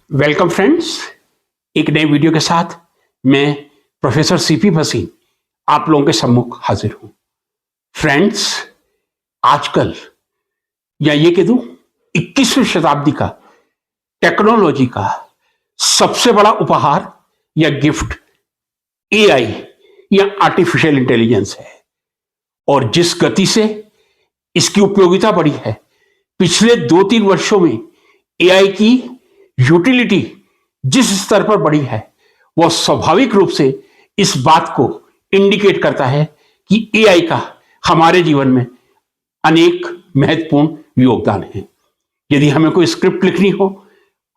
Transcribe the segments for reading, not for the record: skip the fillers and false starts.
Welcome friends, एक नए video के साथ मैं प्रोफेसर सीपी भसीन आप लोगों के सम्मुख हाजिर हूं। फ्रेंड्स, आजकल या ये कह दूं 21वीं शताब्दी का टेक्नोलॉजी का सबसे बड़ा उपहार या गिफ्ट एआई या आर्टिफिशियल इंटेलिजेंस है। और जिस गति से इसकी उपयोगिता बढ़ी है, पिछले 2-3 वर्षों में एआई की यूटिलिटी जिस स्तर पर बढ़ी है, वह स्वाभाविक रूप से इस बात को इंडिकेट करता है कि एआई का हमारे जीवन में अनेक महत्वपूर्ण योगदान है। यदि हमें कोई स्क्रिप्ट लिखनी हो,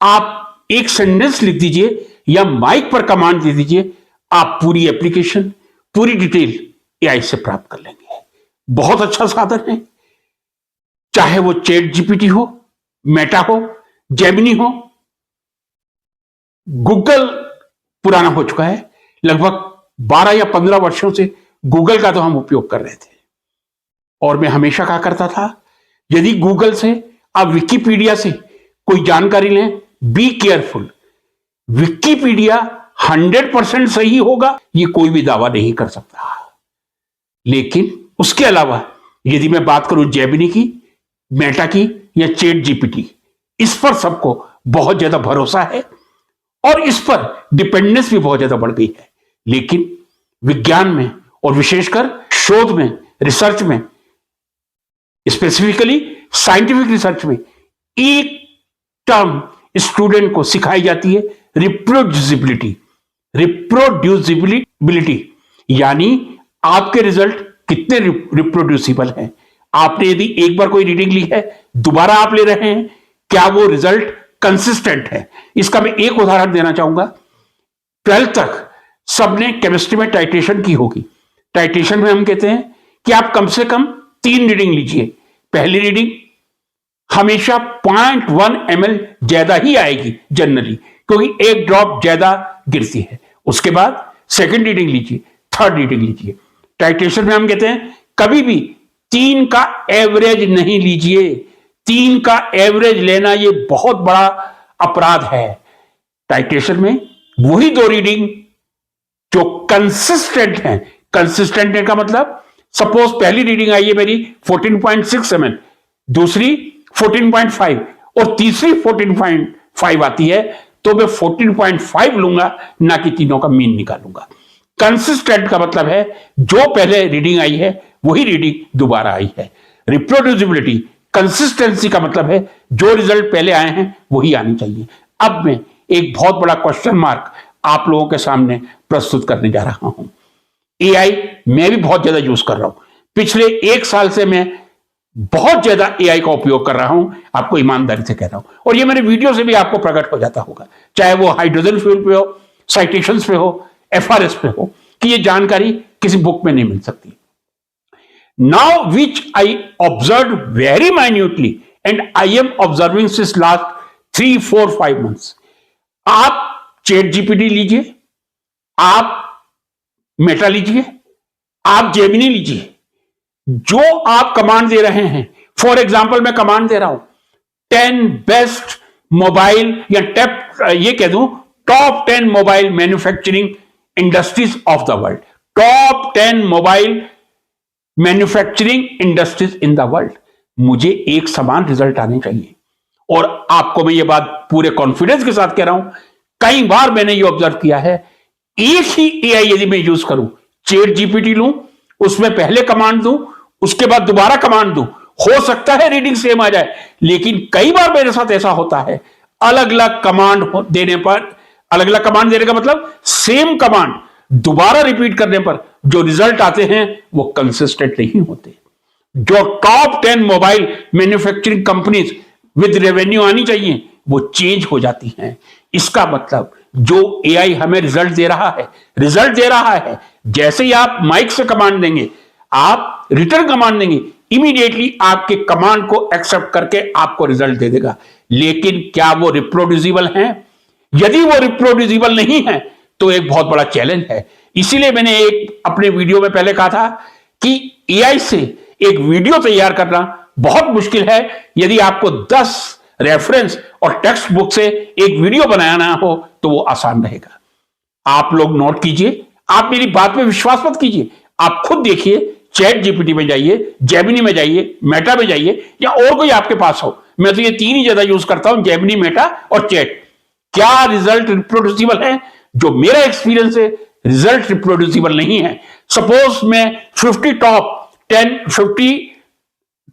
आप एक सेंटेंस लिख दीजिए या माइक पर कमांड दे दीजिए, आप पूरी एप्लीकेशन, पूरी डिटेल एआई से प्राप्त कर लेंगे। बहुत अच्छा साधन है, चाहे वो चैट जीपीटी हो, मेटा हो, जेमिनी हो। गूगल पुराना हो चुका है, लगभग 12 या 15 वर्षों से गूगल का तो हम उपयोग कर रहे थे। और मैं हमेशा कहा करता था, यदि गूगल से आप विकिपीडिया से कोई जानकारी लें, बी केयरफुल। विकिपीडिया 100% सही होगा, ये कोई भी दावा नहीं कर सकता। लेकिन उसके अलावा यदि मैं बात करूं जेमिनी की, मेटा की या चैट जीपीटी, इस पर सबको बहुत ज्यादा भरोसा है और इस पर डिपेंडेंस भी बहुत ज्यादा बढ़ गई है। लेकिन विज्ञान में और विशेषकर शोध में, रिसर्च में, स्पेसिफिकली साइंटिफिक रिसर्च में एक टर्म स्टूडेंट को सिखाई जाती है, रिप्रोड्यूसिबिलिटी। रिप्रोड्यूसिबिलिटी यानी आपके रिजल्ट कितने रिप्रोड्यूसिबल हैं। आपने यदि एक बार कोई रीडिंग ली है, दोबारा आप ले रहे हैं, क्या वो रिजल्ट कंसिस्टेंट है। इसका मैं एक उदाहरण देना चाहूंगा। 12th तक सबने केमिस्ट्री में टाइट्रेशन की होगी। टाइट्रेशन में हम कहते हैं कि आप कम से कम 3 रीडिंग लीजिए। पहली रीडिंग हमेशा 0.1 ml ज्यादा ही आएगी जनरली, क्योंकि एक ड्रॉप ज्यादा गिरती है। उसके बाद सेकंड रीडिंग लीजिए, थर्ड रीडिंग लीजिए। टाइट्रेशन में हम कहते हैं कभी भी 3 का एवरेज नहीं लीजिए। 3 का एवरेज लेना ये बहुत बड़ा अपराध है। टाइट्रेशन में वही 2 रीडिंग जो कंसिस्टेंट है। कंसिस्टेंट का मतलब सपोज पहली रीडिंग आई है मेरी 14.6 ml, दूसरी 14.5 और तीसरी 14.5 आती है, तो मैं 14.5 लूंगा, ना कि तीनों का मीन निकालूंगा। कंसिस्टेंट का मतलब है जो पहले रीडिंग आई है वही रीडिंग दोबारा आई है। रिप्रोड्यूसिबिलिटी, कंसिस्टेंसी का मतलब है जो रिजल्ट पहले आए हैं वही आनी चाहिए। अब मैं एक बहुत बड़ा क्वेश्चन मार्क आप लोगों के सामने प्रस्तुत करने जा रहा हूं। एआई मैं भी बहुत ज्यादा यूज कर रहा हूं। पिछले 1 साल से मैं बहुत ज्यादा एआई का उपयोग कर रहा हूं, आपको ईमानदारी से कह रहा हूं। और ये मेरे वीडियो से भी आपको प्रकट हो जाता होगा, चाहे वो हाइड्रोजन फ्यूल पे हो, साइटेशंस पे हो, एफआरएस पे हो, कि ये जानकारी किसी बुक में नहीं मिल सकती। Now which I observed very minutely and I am observing since last 3, 4, 5 months. आप चैट जीपीटी लीजिए, आप मेटा लीजिए, आप जेमिनी लीजिए, जो आप कमांड दे रहे हैं। फॉर एग्जाम्पल मैं कमांड दे रहा हूं 10 बेस्ट मोबाइल या ये कह दूं top 10 mobile manufacturing industries of the world. Top 10 mobile manufacturing industries in the world. मुझे एक समान रिजल्ट आने चाहिए। और आपको मैं ये बात पूरे कॉन्फिडेंस के साथ कह रहा हूं, कई बार मैंने ये ऑब्जर्व किया है, एक ही एआई यदि मैं यूज करूं, चैट जीपीटी लूं, उसमें पहले कमांड दूं, उसके बाद दोबारा कमांड दूं, हो सकता है रीडिंग सेम आ जाए। लेकिन कई बार मेरे साथ ऐसा होता है, अलग अलग कमांड देने का मतलब सेम कमांड दोबारा रिपीट करने पर जो रिजल्ट आते हैं वो कंसिस्टेंट नहीं होते। जो top 10 mobile manufacturing companies with revenue आनी चाहिए, वो चेंज हो जाती हैं। इसका मतलब जो एआई हमें रिजल्ट दे रहा है, जैसे ही आप माइक से कमांड देंगे, आप रिटर्न कमांड देंगे, इमीडिएटली आपके कमांड को एक्सेप्ट करके आपको रिजल्ट दे देगा। लेकिन क्या वो रिप्रोड्यूसिबल है? यदि वो रिप्रोड्यूसिबल नहीं है तो एक बहुत बड़ा चैलेंज है। इसीलिए मैंने एक अपने वीडियो में पहले कहा था कि एआई से एक वीडियो तैयार करना बहुत मुश्किल है। यदि आपको 10 रेफरेंस और टेक्स्ट बुक से एक वीडियो बनाना हो तो वो आसान रहेगा। आप लोग नोट कीजिए, आप मेरी बात पे विश्वास मत कीजिए, आप खुद देखिए, चैट जीपीटी में जाइए, जेमिनी में जाइए, मेटा में जाइए, या और कोई आपके पास हो। मैं तो ये तीन ही ज्यादा यूज करता हूं, जेमिनी, मेटा और चैट। क्या रिजल्ट रिप्रोड्यूसिबल है? जो मेरा एक्सपीरियंस है, रिजल्ट रिप्रोड्यूसिबल नहीं है। सपोज मैं 50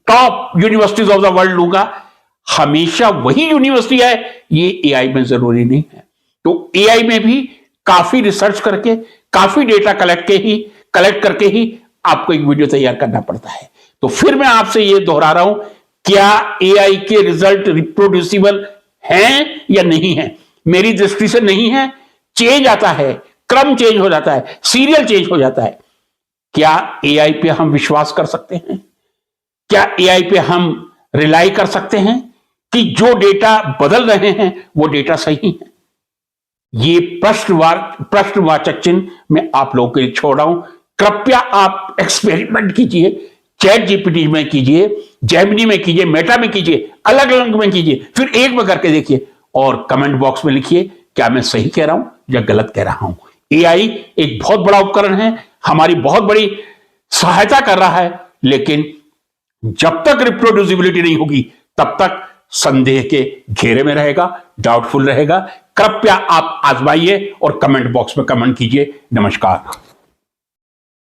top universities of the world लूंगा, हमेशा वही यूनिवर्सिटी है, ये एआई में जरूरी नहीं है। तो एआई में भी काफी रिसर्च करके, काफी डेटा कलेक्ट करके ही आपको एक वीडियो तैयार करना पड़ता है। तो फिर मैं आपसे ये दोहरा रहा हूं, क्या एआई के रिजल्ट रिप्रोड्यूसिबल हैं या नहीं है? मेरी दृष्टि से नहीं है। चेंज आता है, क्रम चेंज हो जाता है, सीरियल चेंज हो जाता है। क्या एआई पे हम विश्वास कर सकते हैं? क्या एआई पे हम रिलाई कर सकते हैं कि जो डेटा बदल रहे हैं वो डेटा सही है? ये प्रश्नवाचक चिन्ह मैं आप लोगों के लिए छोड़ रहा हूं। कृपया आप एक्सपेरिमेंट कीजिए, चैट जीपीटी में कीजिए, जेमिनी में कीजिए, मेटा में कीजिए, अलग अलग में कीजिए, फिर एक में करके देखिए और कमेंट बॉक्स में लिखिए क्या मैं सही कह रहा हूं या गलत कह रहा हूं। एआई एक बहुत बड़ा उपकरण है, हमारी बहुत बड़ी सहायता कर रहा है, लेकिन जब तक रिप्रोड्यूसिबिलिटी नहीं होगी तब तक संदेह के घेरे में रहेगा, डाउटफुल रहेगा। कृपया आप आजमाइए और कमेंट बॉक्स में कमेंट कीजिए। नमस्कार।